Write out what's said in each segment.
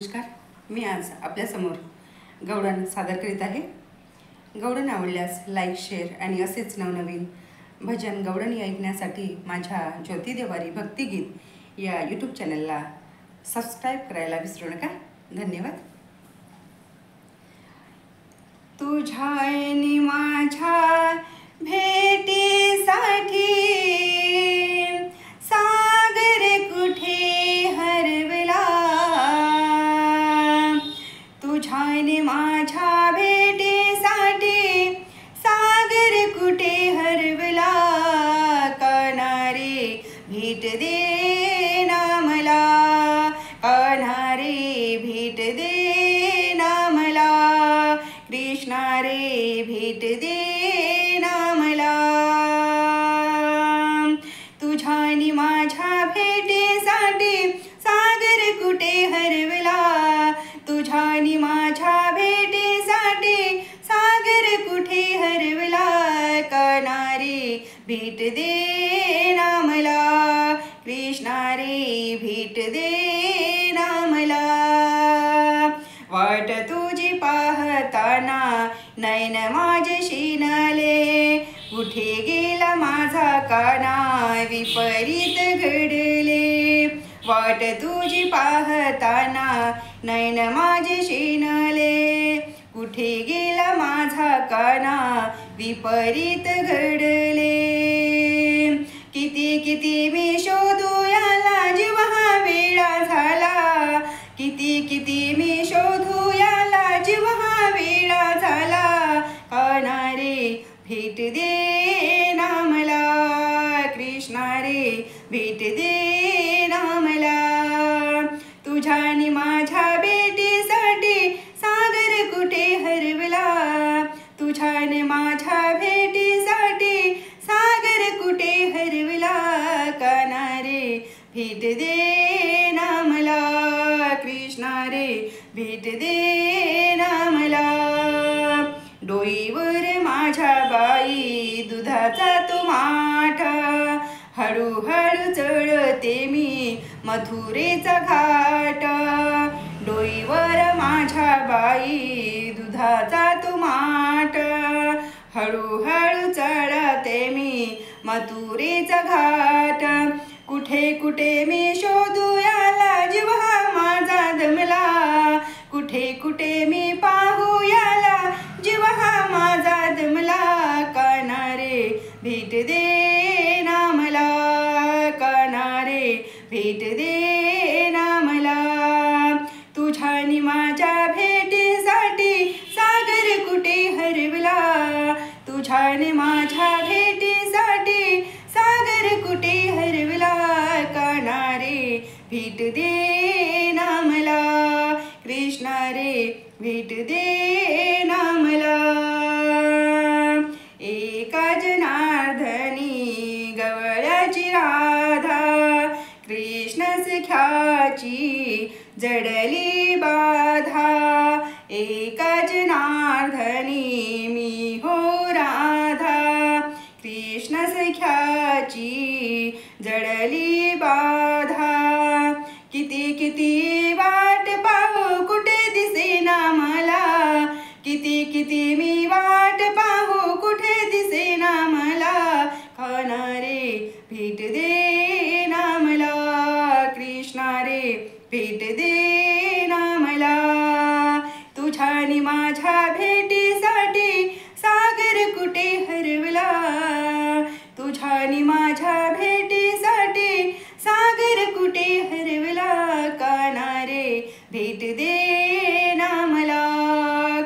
नमस्कार, मी आज आपल्यासमोर गवळण सादर करीत आहे। गवळण आवडल्यास लाईक, शेअर आणि असेच नवनवीन भजन गवळणी ऐकण्यासाठी माझ्या ज्योती देवारी भक्तिगीत या यूट्यूब चॅनलला सबस्क्राईब करायला विसरू नका। धन्यवाद। तुझ्या आणि माझ्या भेटीसाठी सागर कुठे हरवला, तुझ्या आणि माझ्या भेटीसाठी सागर कुठे हरवला, कानारे भेट दे ना मला, कानारे भेट दे ना मला, कृष्णा रे भेट दे ना मला। तुझ्या आणि माझ्या भेटीसाठी सागर कुठे हरवला, तुझ्या आणि माझ्या भेटीसाठी सागर कुठे हरवला, कानारे भेट दे ना मला, कृष्णा रे भेट दे ना मला। वाट तुझी पाहताना नैन माझे शिनाले, कुठे गेला माझा काना विपरीत घडले। वाट तुझी पाहताना नैन माझे शिनाले, कुठे गेला माझा काना विपरीत घडले। किती किती मी शोधू याला जीव हा वेळा झाला, किती किती मी शोधू याला जीव हा वेळा झाला, कानारे भेट दे ना मला, कृष्णा रे भेट दे ना मला। तुझ्या आणि माझ्या भेटीसाठी सागर कुठे हरवला, तुझ्या आणि माझ्या भेटीसाठी सागर कुठे हरवला, कानारे भेट दे ना मला, कृष्णा रे भेट दे ना मला। डोईवर माझ्या बाई दुधाचा तो माठा, हळूहळू चढते मी मथुरेचा घाट। डोईवर माझ्या बाई दुधाचा तो माठ, हळूहळू चढते मी मथुरेचा घाट। कुठे कुठे मी शोधू याला जीव हा माझा दमला, कुठे कुठे मी पाहू याला जीव हा माझा दमला, कानारे भेट दे ना मला, कानारे भेट दे ना मला। तुझ्या आणि माझ्या भेटीसाठी सागर कुठे हरवला, तुझ्या आणि माझ्या भेटीसाठी सागर कुठे हरवला, कानारे भेट दे ना मला, कृष्णा रे भेट दे ना मला। एका जनार्दनी गवळ्याची राधा, कृष्ण सख्याची जडली बाधा। एका जनार्दनी मी हो राधा, कृष्ण सख्याची जडली बाधा। किती किती वाट पाहू कुठे दिसेना मला, किती किती मी वाट पाहू कुठे दिसेना मला, कानारे भेट दे ना मला, कृष्णा रे भेट दे ना मला। तुझ्या आणि माझ्या भेटीसाठी सागर कुठे हरवला, तुझ्या आणि माझ्या भेटीसाठी सागर कुठे हरवला, कानारे भेट दे ना मला,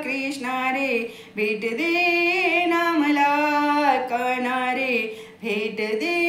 कृष्णा रे भेट दे ना मला, कानारे भेट दे